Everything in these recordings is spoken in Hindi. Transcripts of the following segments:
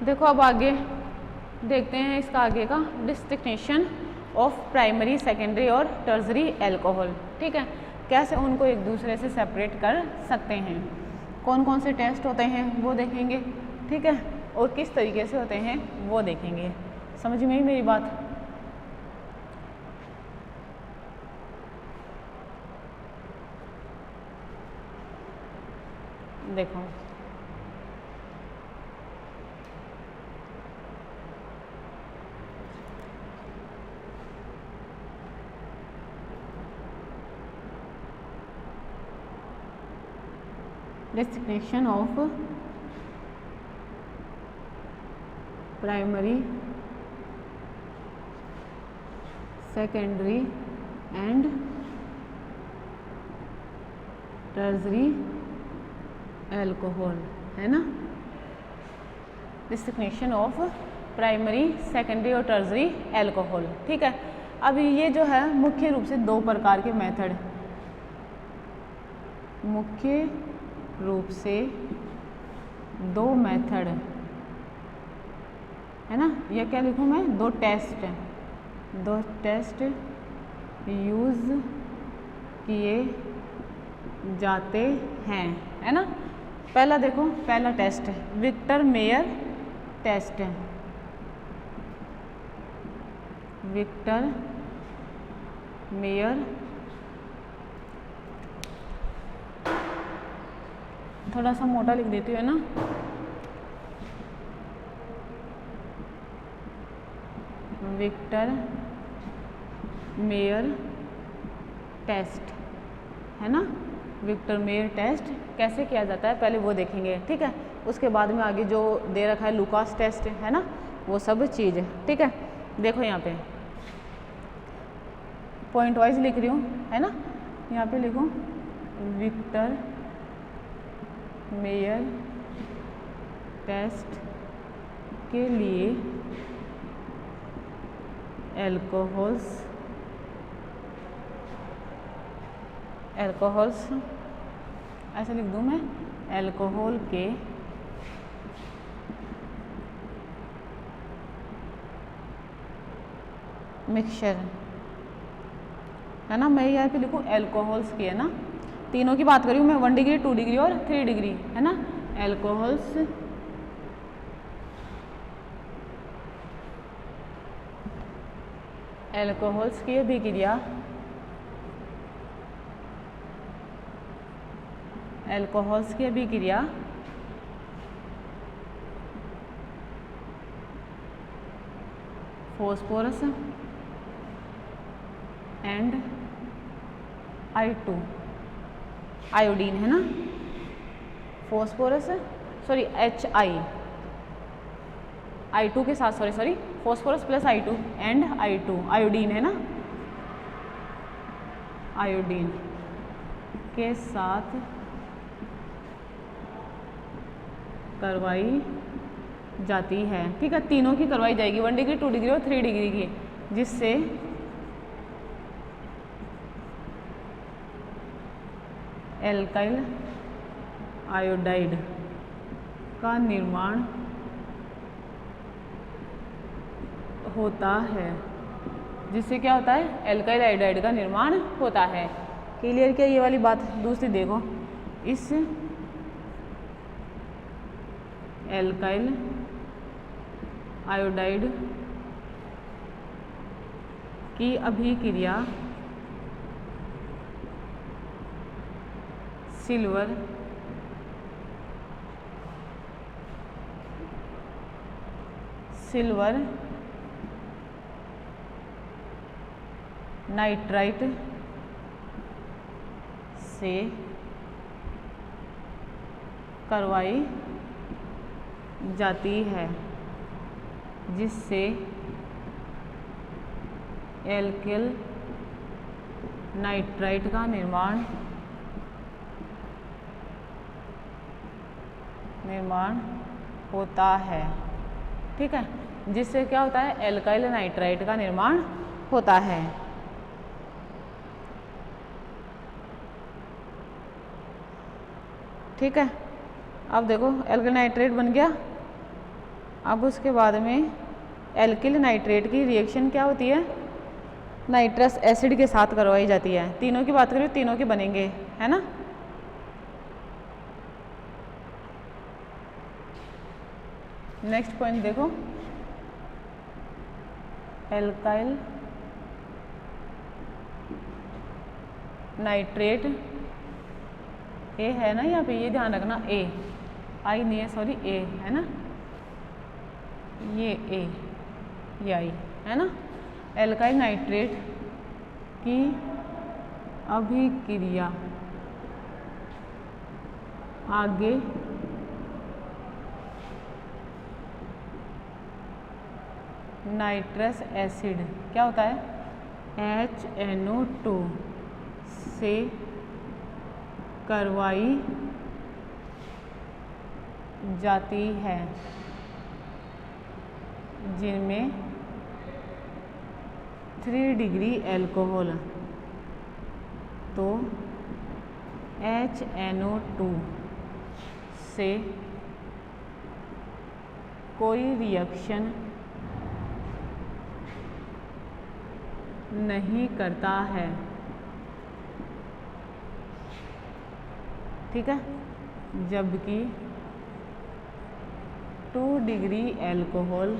देखो अब आगे देखते हैं इसका आगे का डिस्टिंक्शन ऑफ प्राइमरी, सेकेंडरी और टर्सरी एल्कोहल। ठीक है, कैसे उनको एक दूसरे से सेपरेट कर सकते हैं, कौन कौन से टेस्ट होते हैं वो देखेंगे। ठीक है, और किस तरीके से होते हैं वो देखेंगे। समझ में आई मेरी बात? देखो distinction of primary, secondary and tertiary alcohol, है ना। डिस्टिंक्शन ऑफ प्राइमरी, सेकेंडरी और टर्सरी एल्कोहल। ठीक है, अब ये जो है मुख्य रूप से दो प्रकार के मेथड, मुख्य रूप से दो मेथड है ना। ये क्या लिखूँ मैं, दो टेस्ट यूज किए जाते हैं, है ना। पहला देखो, पहला टेस्ट विक्टर मेयर टेस्ट है। विक्टर मेयर, थोड़ा सा मोटा लिख देती हूँ, है ना। विक्टर मेयर टेस्ट, है ना। विक्टर मेयर टेस्ट कैसे किया जाता है पहले वो देखेंगे। ठीक है, उसके बाद में आगे जो दे रखा है लुकास टेस्ट, है ना, वो सब चीज़। ठीक है, देखो यहाँ पे पॉइंट वाइज लिख रही हूँ, है ना। यहाँ पे लिखो विक्टर मेयर टेस्ट के लिए एल्कोहल्स ऐसे लिख दूँ मैं, एल्कोहल के मिक्सचर, है ना। मैं यहाँ पे लिखूँ एल्कोहल्स की, है ना। तीनों की बात करी हूँ मैं, 1 डिग्री, 2 डिग्री और 3 डिग्री, है ना। एल्कोहल्स की अभिक्रिया, एल्कोहल्स की अभिक्रिया फॉस्फोरस एंड I2 आयोडीन, है ना। फॉस्फोरस सॉरी I2 के साथ sorry phosphorus plus I2 and I2 iodine, है ना। आयोडीन के साथ करवाई जाती है। ठीक है, तीनों की करवाई जाएगी, 1 डिग्री, 2 डिग्री और 3 डिग्री की, जिससे एल्काइल आयोडाइड का निर्माण होता है। जिससे क्या होता है, एल्काइल आयोडाइड का निर्माण होता है। क्लियर क्या ये वाली बात? दूसरी देखो, इस एल्काइल आयोडाइड की अभिक्रिया सिल्वर नाइट्राइट से करवाई जाती है, जिससे एल्काइल नाइट्राइट का निर्माण होता है। ठीक है, जिससे क्या होता है, एल्काइल नाइट्राइट का निर्माण होता है। ठीक है, अब देखो एल्काइल नाइट्राइट बन गया, अब उसके बाद में एल्किल नाइट्रेट की रिएक्शन क्या होती है, नाइट्रस एसिड के साथ करवाई जाती है। तीनों की बात करें, तीनों के बनेंगे, है ना। नेक्स्ट पॉइंट देखो, एल्काइल नाइट्रेट, ए है ना यहाँ पे, ये ध्यान रखना, ए आई नहीं है, सॉरी ए है ना, ये आई है ना। एल्काइल नाइट्रेट की अभिक्रिया आगे नाइट्रस एसिड क्या होता है, HNO2 से करवाई जाती है, जिनमें 3 डिग्री एल्कोहल, तो HNO2 से कोई रिएक्शन नहीं करता है, ठीक है। जबकि 2 डिग्री एल्कोहल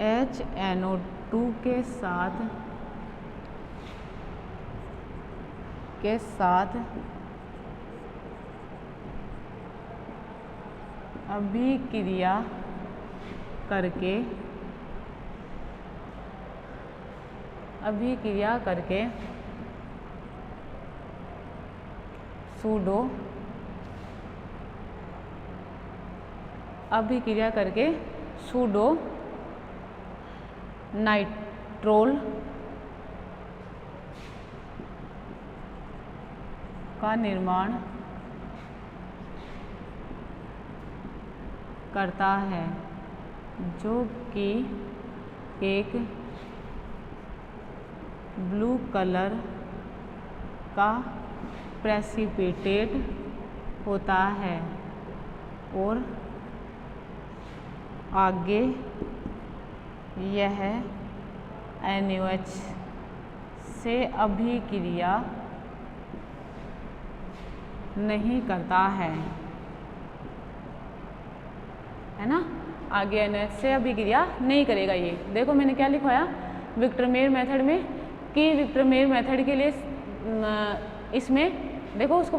HNO2 के साथ अभिक्रिया करके सूडो नाइट्रोल का निर्माण करता है, जो कि एक ब्लू कलर का प्रेसिपिटेट होता है और आगे यह NaOH से अभिक्रिया नहीं करता है ना। आगे NaOH से अभिक्रिया नहीं करेगा। ये देखो मैंने क्या लिखवाया विक्टरमेयर मेथड में, कि विक्टरमेयर मेथड के लिए इसमें देखो उसको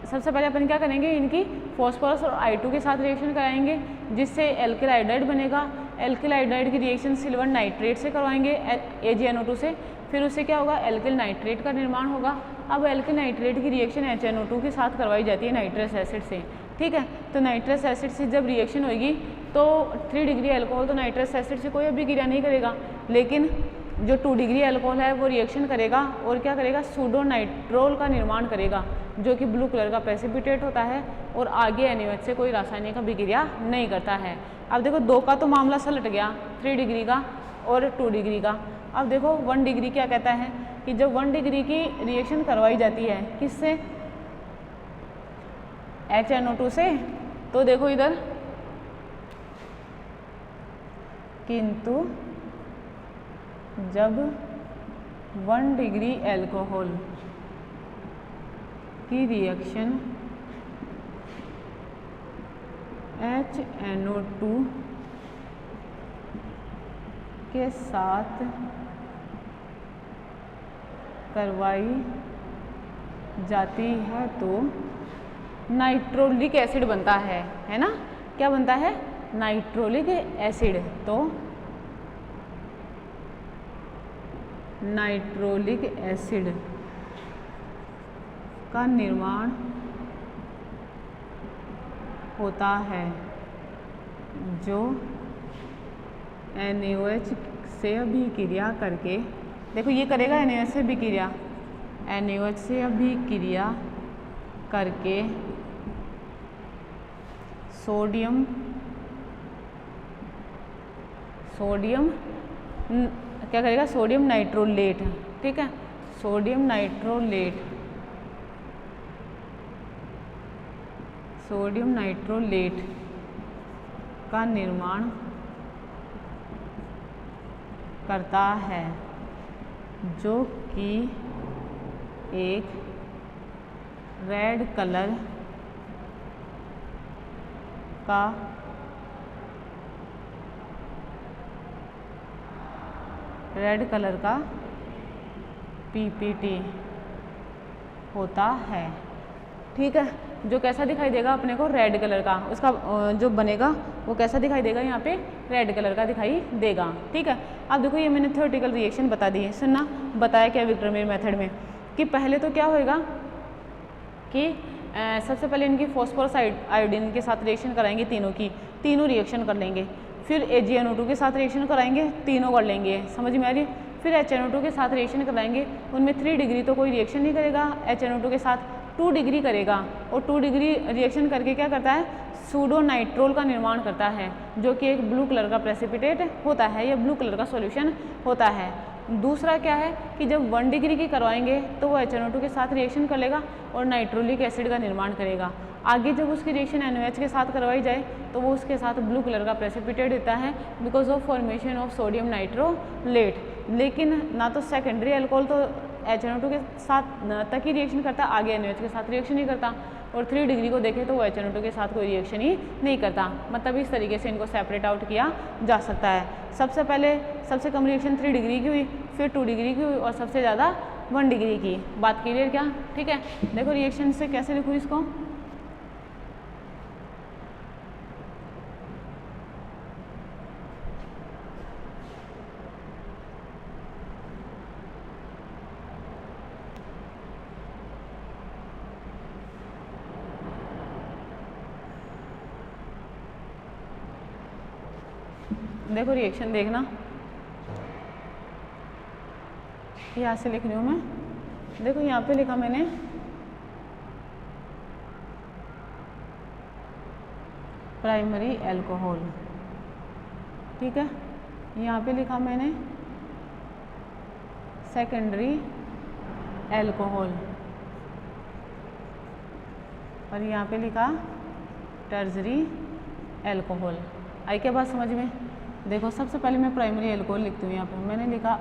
सबसे पहले अपन क्या करेंगे, इनकी फॉस्फोरस और I2 के साथ रिएक्शन कराएंगे, जिससे एल्किल आयोडाइड बनेगा। एल्किल आयोडाइड की रिएक्शन सिल्वर नाइट्रेट से करवाएंगे AgNO2 से, फिर उससे क्या होगा, एल्किल नाइट्रेट का निर्माण होगा। अब एल्किल नाइट्रेट की रिएक्शन HNO2 के साथ करवाई जाती है नाइट्रस एसिड से, ठीक है। तो नाइट्रस एसिड से जब रिएक्शन होगी तो 3 डिग्री एल्कोहल तो नाइट्रस एसिड से कोई अभिक्रिया नहीं करेगा, लेकिन जो 2 डिग्री एल्कोहल है वो रिएक्शन करेगा और क्या करेगा, सूडो नाइट्रोल का निर्माण करेगा, जो कि ब्लू कलर का प्रेसिपिटेट होता है और आगे NaOH से कोई रासायनिक अभिक्रिया नहीं करता है। अब देखो 2 का तो मामला सलट गया, 3 डिग्री का और 2 डिग्री का। अब देखो 1 डिग्री क्या कहता है कि जब 1 डिग्री की रिएक्शन करवाई जाती है किससे, HNO2 से, तो देखो इधर, किंतु जब 1 डिग्री एल्कोहल की रिएक्शन HNO2 के साथ करवाई जाती है तो नाइट्रोलिक एसिड बनता है ना। क्या बनता है, नाइट्रोलिक एसिड। तो नाइट्रोलिक एसिड का निर्माण होता है, जो NaOH से अभिक्रिया करके, देखो ये करेगा NaOH से अभिक्रिया, NaOH से अभिक्रिया करके सोडियम क्या करेगा, सोडियम नाइट्रोलेट, ठीक है, सोडियम नाइट्रोलेट का निर्माण करता है, जो कि एक रेड कलर का पीपीटी होता है। ठीक है, जो कैसा दिखाई देगा अपने को, रेड कलर का, उसका जो बनेगा वो कैसा दिखाई देगा, यहाँ पे रेड कलर का दिखाई देगा। ठीक है, अब देखो ये मैंने थ्योरेटिकल रिएक्शन बता दी है। सुनना, बताया क्या विक्रमेर मेथड में कि पहले तो क्या होएगा कि सबसे पहले इनकी फॉस्फोरस आयोडीन के साथ रिएक्शन कराएंगे, तीनों रिएक्शन कर लेंगे। फिर AgNO2 के साथ रिएक्शन कराएंगे, तीनों कर लेंगे, समझ में आ रही है। फिर HNO2 के साथ रिएक्शन कराएंगे, उनमें 3 डिग्री तो कोई रिएक्शन नहीं करेगा, HNO2 के साथ 2 डिग्री करेगा, और 2 डिग्री रिएक्शन करके क्या करता है, सूडो नाइट्रोल का निर्माण करता है, जो कि एक ब्लू कलर का प्रेसिपिटेट होता है या ब्लू कलर का सॉल्यूशन होता है। दूसरा क्या है कि जब 1 डिग्री की करवाएंगे तो वो HNO2 के साथ रिएक्शन कर लेगा और नाइट्रोलिक एसिड का निर्माण करेगा। आगे जब उसकी रिएक्शन NaOH के साथ करवाई जाए तो वो उसके साथ ब्लू कलर का प्रेसिपिटेट देता है because of formation of sodium nitrolate. लेकिन ना तो सेकेंडरी अल्कोहल तो HNO2 के साथ तक ही रिएक्शन करता, आगे NaOH के साथ रिएक्शन नहीं करता, और 3 डिग्री को देखें तो वो HNO2 के साथ कोई रिएक्शन ही नहीं करता। मतलब इस तरीके से इनको सेपरेट आउट किया जा सकता है। सबसे पहले सबसे कम रिएक्शन 3 डिग्री की हुई, फिर 2 डिग्री की हुई, और सबसे ज़्यादा 1 डिग्री की। बात क्लियर क्या? ठीक है, देखो रिएक्शन से कैसे लिखूँ इसको, देखो रिएक्शन देखना, यहाँ से लिख रही हूँ मैं। देखो यहाँ पे लिखा मैंने प्राइमरी अल्कोहल, ठीक है। यहाँ पे लिखा मैंने सेकेंडरी अल्कोहल, और यहाँ पे लिखा टर्जरी अल्कोहल। आई क्या बात समझ में? देखो सबसे पहले मैं प्राइमरी अल्कोहल लिखती हूँ। यहाँ पे मैंने लिखा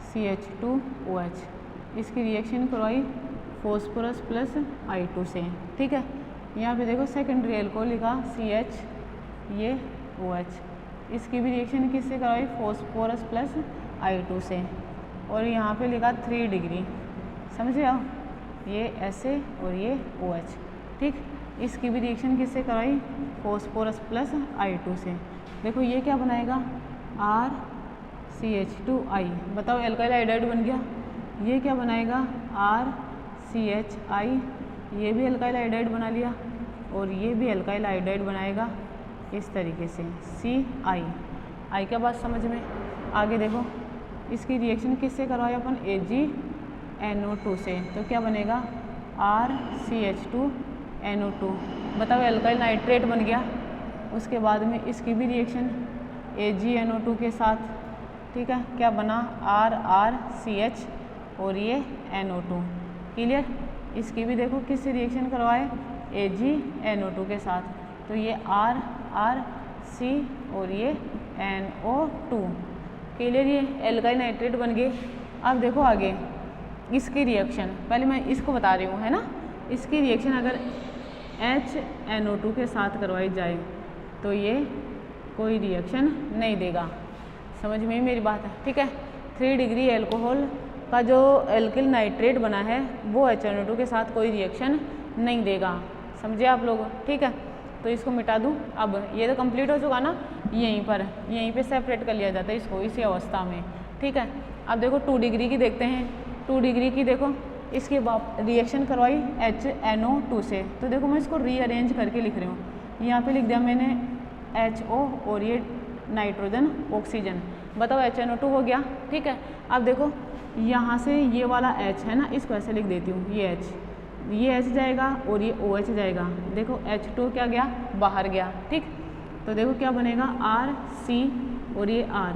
RCH2OH, इसकी रिएक्शन करवाई फॉस्फोरस प्लस I2 से, ठीक है। यहाँ पे देखो सेकेंडरी अल्कोहल लिखा CH, ये OH, इसकी भी रिएक्शन किससे करवाई, फॉस्फोरस प्लस I2 से, और यहाँ पे लिखा 3 डिग्री, समझे आप, ये ऐसे और ये OH, ठीक। इसकी भी रिएक्शन किससे करवाई, फॉस्फोरस प्लस I2 से। देखो ये क्या बनाएगा, RCH2I, बताओ एल्काइल हाइड्राइड बन गया। ये क्या बनाएगा, RCHI, ये भी एल्काइल हाइड्राइड बना लिया, और ये भी एल्काइल हाइड्राइड बनाएगा इस तरीके से CI। आई क्या बात समझ में? आगे देखो इसकी रिएक्शन किससे करवाए अपन, AgNO2 से, तो क्या बनेगा RCH2NO2, बताओ एल्काइल नाइट्रेट बन गया। उसके बाद में इसकी भी रिएक्शन AgNO2 के साथ, ठीक है, क्या बना RRCH और ये NO2, क्लियर। इसकी भी देखो किससे रिएक्शन करवाए, AgNO2 के साथ, तो ये RRC और ये NO2, क्लियर। ये एल्काइल नाइट्रेट बन गए। अब देखो आगे इसकी रिएक्शन, पहले मैं इसको बता रही हूँ, है ना। इसकी रिएक्शन अगर HNO2 के साथ करवाई जाए तो ये कोई रिएक्शन नहीं देगा, समझ में मेरी बात है, ठीक है। 3 डिग्री अल्कोहल का जो एल्किल नाइट्रेट बना है वो HNO2 के साथ कोई रिएक्शन नहीं देगा, समझे आप लोग, ठीक है। तो इसको मिटा दूँ। अब ये तो कंप्लीट हो चुका ना, यहीं पे सेपरेट कर लिया जाता है इसको इसी अवस्था में, ठीक है। अब देखो 2 डिग्री की देखते हैं। 2 डिग्री की देखो, इसके बाद रिएक्शन करवाई HNO2 से, तो देखो मैं इसको रीअरेंज करके लिख रही हूँ। यहाँ पे लिख दिया मैंने HO और ये नाइट्रोजन ऑक्सीजन, बताओ HNO2 हो गया, ठीक है। अब देखो यहाँ से ये वाला H है ना, इसको ऐसे लिख देती हूँ, ये H जाएगा और ये OH जाएगा। देखो H2 क्या गया, बाहर गया, ठीक। तो देखो क्या बनेगा, RC और ये R,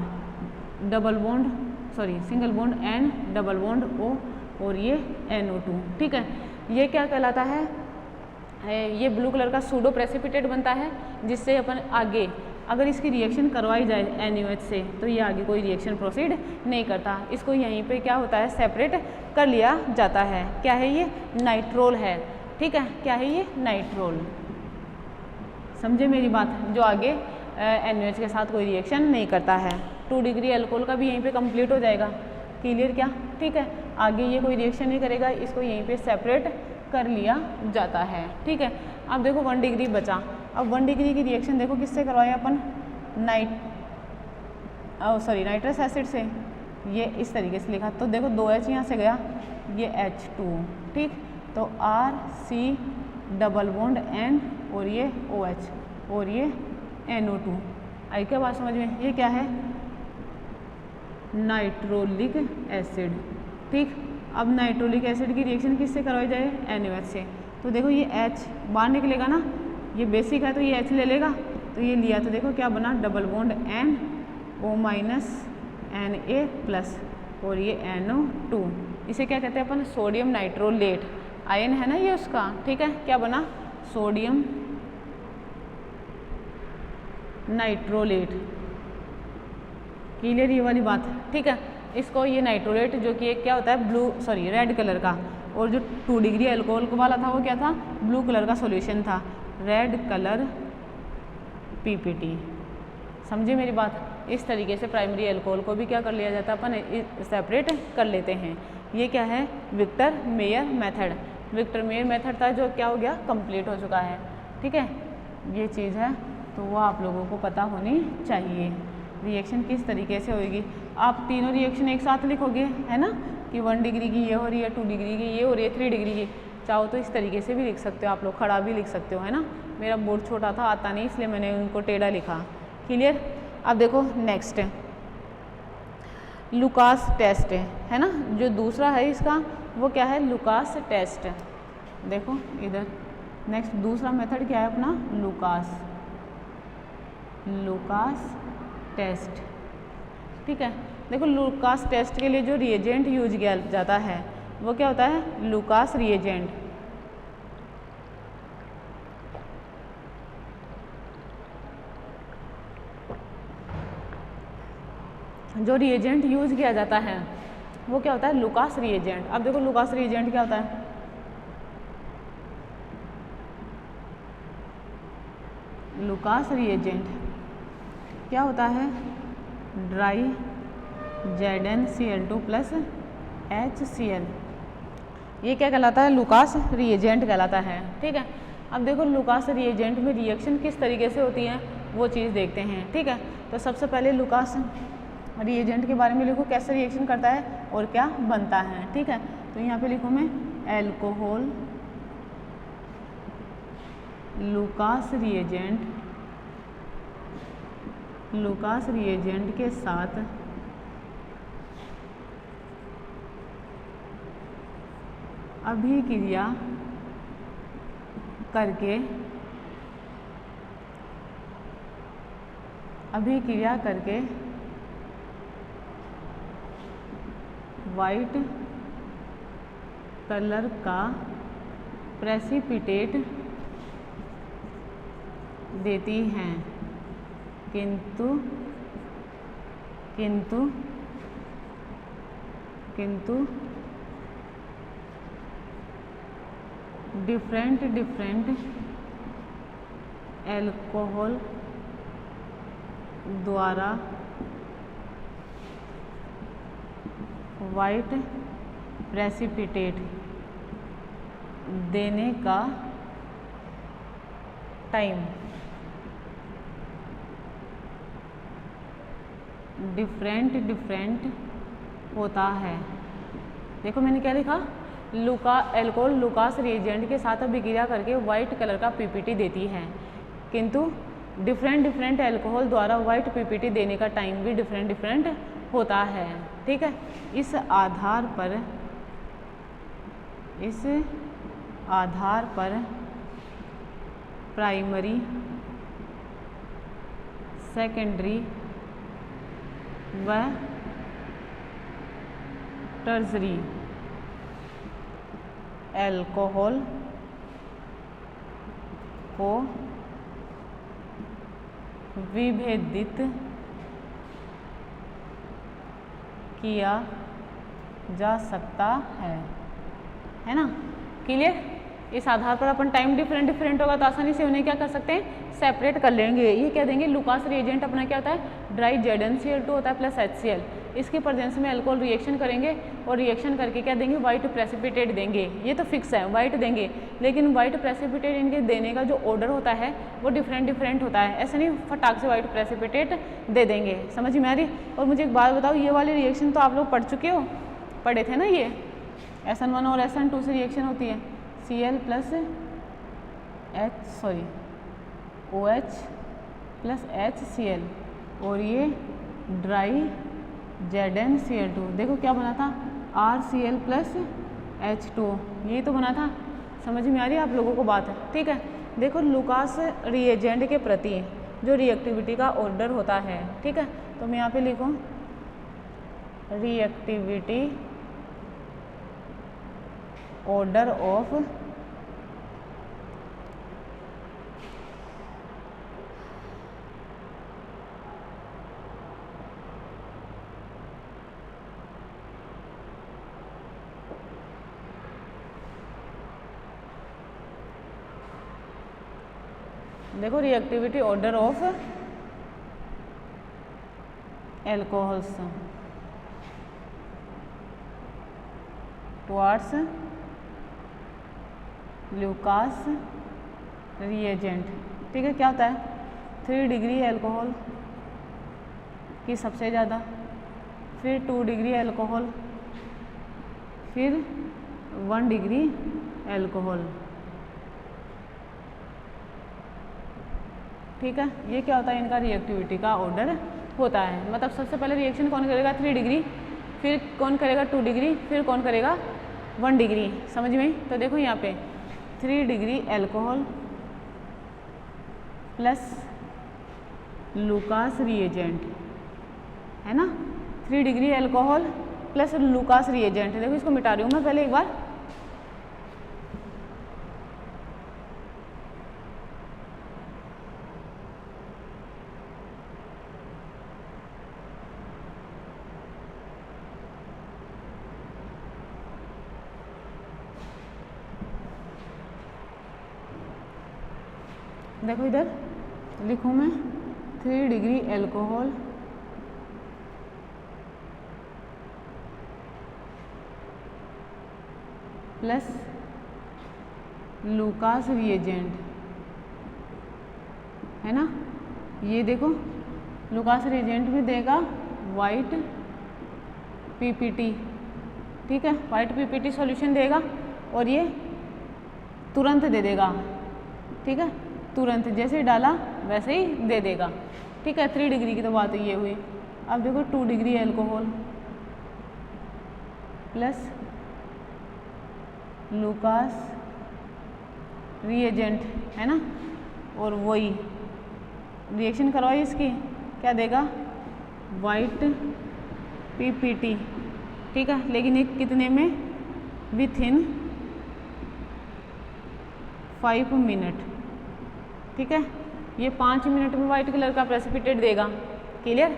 single bond N, double bond O और ये NO2, ठीक है। ये क्या कहलाता है, ये ब्लू कलर का सूडो प्रेसिपिटेट बनता है, जिससे अपन आगे अगर इसकी रिएक्शन करवाई जाए NaOH से तो ये आगे कोई रिएक्शन प्रोसीड नहीं करता। इसको यहीं पे क्या होता है, सेपरेट कर लिया जाता है। क्या है ये, नाइट्रोल है। ठीक है, क्या है ये, नाइट्रोल। समझे मेरी बात, जो आगे NaOH के साथ कोई रिएक्शन नहीं करता है। 2 डिग्री अल्कोहल का भी यहीं पे कंप्लीट हो जाएगा। क्लियर क्या, ठीक है, आगे ये कोई रिएक्शन नहीं करेगा, इसको यहीं पे सेपरेट कर लिया जाता है। ठीक है, अब देखो 1 डिग्री बचा। अब 1 डिग्री की रिएक्शन देखो किससे करवाए अपन, नाइट्रस एसिड से। ये इस तरीके से लिखा, तो देखो 2H यहाँ से गया, ये H2, ठीक, तो RC डबल बॉन्ड N और ये OH और ये NO2। आई क्या बात समझ में, ये क्या है, नाइट्रोलिक एसिड। ठीक, अब नाइट्रोलिक एसिड की रिएक्शन किससे करवाई जाए, NaOH से। तो देखो ये H बाहर निकलेगा ना, ये बेसिक है तो ये H ले लेगा, तो ये लिया तो देखो क्या बना, double bond NO minus Na plus और ये NO2। इसे क्या कहते हैं अपन, सोडियम नाइट्रोलेट। आयन है ना ये उसका। ठीक है, क्या बना, सोडियम नाइट्रोलेट। क्लियर ये वाली बात। ठीक है, इसको ये नाइट्रोलेट जो कि एक क्या होता है, रेड कलर का, और जो 2 डिग्री अल्कोहल वाला था वो क्या था, ब्लू कलर का सॉल्यूशन था, रेड कलर PPT। समझे मेरी बात। इस तरीके से प्राइमरी अल्कोहल को भी क्या कर लिया जाता है, अपन सेपरेट कर लेते हैं। ये क्या है, Victor Meyer method. Victor Meyer method था जो क्या हो गया, कंप्लीट हो चुका है। ठीक है, ये चीज़ है तो वो आप लोगों को पता होनी चाहिए। रिएक्शन किस तरीके से होगी, आप तीनों रिएक्शन एक साथ लिखोगे, है ना, कि 1 डिग्री की ये हो रही है, 2 डिग्री की ये हो रही है, 3 डिग्री की। चाहो तो इस तरीके से भी लिख सकते हो आप लोग, खड़ा भी लिख सकते हो, है ना। मेरा बोर्ड छोटा था, आता नहीं, इसलिए मैंने उनको टेढ़ा लिखा। क्लियर। अब देखो नेक्स्ट लुकास टेस्ट है ना, जो दूसरा है इसका वो क्या है, लुकास टेस्ट। देखो इधर नेक्स्ट दूसरा मेथड क्या है अपना, लुकास टेस्ट। ठीक है, देखो लुकास टेस्ट के लिए जो रिएजेंट यूज किया जाता है वो क्या होता है, लुकास रिएजेंट। जो रिएजेंट यूज किया जाता है वो क्या होता है, लुकास रिएजेंट। अब देखो लुकास रिएजेंट क्या होता है, लुकास रिएजेंट क्या होता है, ड्राई ZnCl2 प्लस HCl। ये क्या कहलाता है, लुकास रिएजेंट कहलाता है। ठीक है, अब देखो लुकास रिएजेंट में रिएक्शन किस तरीके से होती है वो चीज़ देखते हैं। ठीक है, तो सबसे पहले लुकास रिएजेंट के बारे में लिखो, कैसे रिएक्शन करता है और क्या बनता है। ठीक है, तो यहाँ पे लिखूँ मैं एल्कोहल लुकास रिएजेंट के साथ अभिक्रिया करके वाइट कलर का प्रेसिपिटेट देती हैं, किंतु डिफरेंट एल्कोहल द्वारा वाइट प्रेसिपिटेट देने का टाइम डिफरेंट होता है। देखो मैंने क्या लिखा, एल्कोहल लुकास रिएजेंट के साथ अभिक्रिया करके वाइट कलर का PPT देती है, किंतु डिफरेंट एल्कोहल द्वारा वाइट PPT देने का टाइम भी डिफरेंट होता है। ठीक है, इस आधार पर प्राइमरी सेकेंडरी व टर्शरी एल्कोहल को विभेदित किया जा सकता है ना। क्लियर। इस आधार पर अपन टाइम डिफरेंट होगा तो आसानी से उन्हें क्या कर सकते हैं, सेपरेट कर लेंगे। ये क्या देंगे, लुकास रिएजेंट अपना क्या होता है, ड्राई ZnCl2 होता है प्लस HCl। इसकी प्रेजेंस में अल्कोहल रिएक्शन करेंगे और रिएक्शन करके क्या देंगे, वाइट प्रेसिपिटेट देंगे। ये तो फिक्स है, वाइट देंगे, लेकिन वाइट प्रेसिपिटेट इनके देने का जो ऑर्डर होता है वो डिफरेंट होता है। ऐसा नहीं फटाक से वाइट प्रेसिपिटेट दे देंगे। समझ में आ रही। और मुझे एक बात बताओ, ये वाली रिएक्शन तो आप लोग पढ़ चुके हो, पढ़े थे ना। ये SN1 और SN2 से रिएक्शन होती है, Cl plus OH plus HCl, और ये ड्राई ZnCl2। देखो क्या बना था, RCl प्लस H2, यही तो बना था। समझ में आ रही है आप लोगों को बात है, ठीक है। देखो लुकास रिएजेंट के प्रति जो रिएक्टिविटी का ऑर्डर होता है, ठीक है, तो मैं यहाँ पे लिखूँ रिएक्टिविटी ऑर्डर ऑफ देखो reactivity order of alcohols towards Lucas reagent, ठीक है। क्या होता है, 3 डिग्री एल्कोहल की सबसे ज़्यादा, फिर 2 डिग्री एल्कोहल, फिर 1 डिग्री एल्कोहल, ठीक है। ये क्या होता है, इनका रिएक्टिविटी का ऑर्डर होता है। मतलब सबसे पहले रिएक्शन कौन करेगा, 3 डिग्री, फिर कौन करेगा 2 डिग्री, फिर कौन करेगा 1 डिग्री। समझ में। तो देखो यहाँ पे 3 degree alcohol plus Lucas reagent है ना, 3 degree alcohol plus Lucas reagent. देखो इसको मिटा रही हूँ मैं पहले एक बार। देखो इधर लिखूँ मैं 3 degree alcohol plus Lucas reagent है ना। ये देखो लुकास रिएजेंट में देगा वाइट PPT, ठीक है, वाइट PPT सॉल्यूशन देगा और ये तुरंत दे देगा, ठीक है, तुरंत जैसे डाला वैसे ही दे देगा, ठीक है। 3 डिग्री की तो बात ये हुई। अब देखो 2 degree alcohol plus Lucas reagent है ना, और वही रिएक्शन करवाई इसकी, क्या देगा वाइट PPT, ठीक है। लेकिन एक कितने में, विथिन 5 मिनट, ठीक है। ये 5 मिनट में वाइट कलर का प्रेसिपिटेट देगा। क्लियर।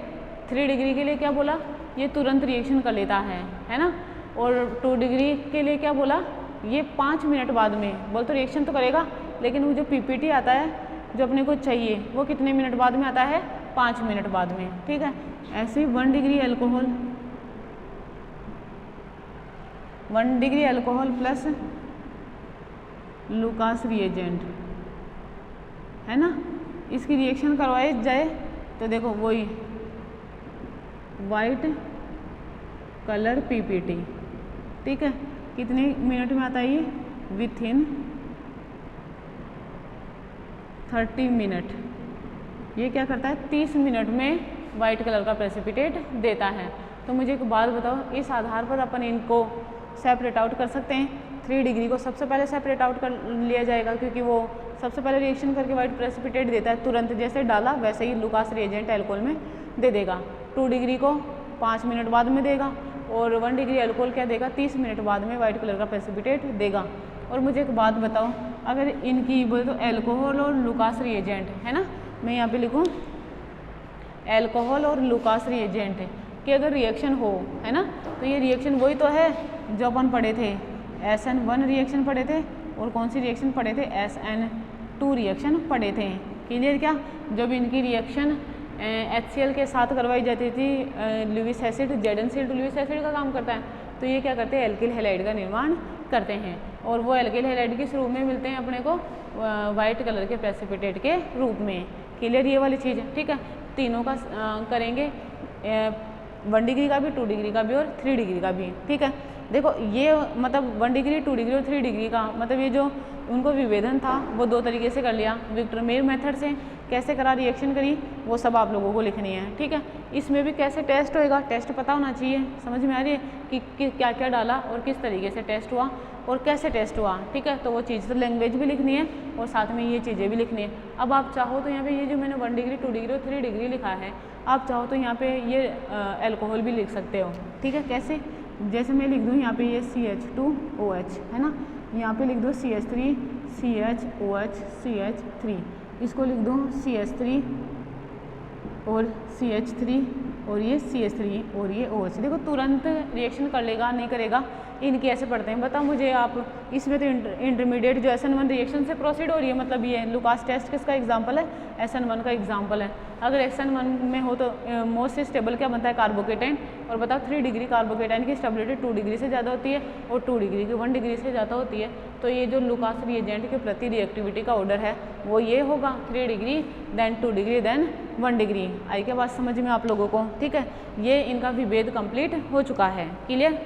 3 डिग्री के लिए क्या बोला, ये तुरंत रिएक्शन कर लेता है ना। और 2 डिग्री के लिए क्या बोला, ये 5 मिनट बाद में, बोल तो रिएक्शन तो करेगा, लेकिन वो जो PPT आता है जो अपने को चाहिए वो कितने मिनट बाद में आता है, 5 मिनट बाद में, ठीक है। ऐसे 1 degree alcohol, 1 degree alcohol plus Lucas reagent है ना, इसकी रिएक्शन करवाई जाए तो देखो वही वाइट कलर PPT, ठीक है। कितने मिनट में आता है ये, विथिन 30 मिनट। ये क्या करता है, 30 मिनट में वाइट कलर का प्रेसिपिटेट देता है। तो मुझे एक बात बताओ, इस आधार पर अपन इनको सेपरेट आउट कर सकते हैं। 3 डिग्री को सबसे पहले सेपरेट आउट कर लिया जाएगा, क्योंकि वो सबसे पहले रिएक्शन करके वाइट प्रेसिपिटेट देता है, तुरंत जैसे डाला वैसे ही लुकास रिएजेंट एल्कोहल में दे देगा। 2 डिग्री को 5 मिनट बाद में देगा, और 1 डिग्री एल्कोहल क्या देगा, 30 मिनट बाद में वाइट कलर का प्रेसिपिटेट देगा। और मुझे एक बात बताओ, अगर इनकी बोले तो एल्कोहल और लुकास रिएजेंट है ना, मैं यहाँ पे लिखूँ एल्कोहल और लुकास रिएजेंट कि अगर रिएक्शन हो, है ना, तो ये रिएक्शन वही तो है जो अपन पढ़े थे, SN1 रिएक्शन पढ़े थे और कौन सी रिएक्शन पढ़े थे, SN2 रिएक्शन पढ़े थे। क्लियर क्या? जब इनकी रिएक्शन HCl के साथ करवाई जाती थी, Lewis acid ZnCl Lewis acid का काम करता है, तो ये क्या करते हैं, एल्किल हैलाइड का निर्माण करते हैं और वो एल्किल हैलाइड किस रूप में मिलते हैं अपने को, वाइट कलर के प्रेसिपिटेट के रूप में। क्लियर ये वाली चीज़, ठीक है। तीनों का करेंगे, 1 डिग्री का भी, 2 डिग्री का भी और 3 डिग्री का भी, ठीक है। देखो ये मतलब 1 डिग्री, 2 डिग्री और 3 डिग्री का मतलब ये जो उनको विभेदन था वो 2 तरीके से कर लिया, विक्टरमेयर मेथड से कैसे करा, रिएक्शन करी, वो सब आप लोगों को लिखनी है, ठीक है। इसमें भी कैसे टेस्ट होएगा, टेस्ट पता होना चाहिए, समझ में आ रही है कि क्या क्या डाला और किस तरीके से टेस्ट हुआ और कैसे टेस्ट हुआ, ठीक है। तो वो चीज़ तो लैंग्वेज भी लिखनी है और साथ में ये चीज़ें भी लिखनी है। अब आप चाहो तो यहाँ पे ये जो मैंने 1 डिग्री, 2 डिग्री और 3 डिग्री लिखा है, आप चाहो तो यहाँ पे ये एल्कोहल भी लिख सकते हो, ठीक है। कैसे? जैसे मैं लिख दूँ यहाँ पे ये CH2OH है ना, यहाँ पे लिख दूँ CH3 CHOH CH3, इसको लिख दूँ CH3 और CH3 और ये CH3 और ये OH। देखो तुरंत रिएक्शन कर लेगा, नहीं करेगा, इनके ऐसे पढ़ते हैं। बताओ मुझे आप, इसमें तो इंटरमीडिएट जो SN1 रिएक्शन से प्रोसीड हो रही है, मतलब ये लुकास टेस्ट किसका एग्जांपल है, SN1 का एग्जांपल है। अगर SN1 में हो तो मोस्ट स्टेबल क्या बनता है, कार्बोकेटाइन। और बताओ 3 डिग्री कार्बोकेटाइन की स्टेबिलिटी 2 डिग्री से ज़्यादा होती है और 2 डिग्री की 1 डिग्री से ज़्यादा होती है। तो ये जो लुकास रिएजेंट के प्रति रिएक्टिविटी का ऑर्डर है वो ये होगा, 3 degree then 2 degree then 1 degree. आई क्या बात समझ में आप लोगों को, ठीक है। ये इनका विभेद कंप्लीट हो चुका है। क्लियर?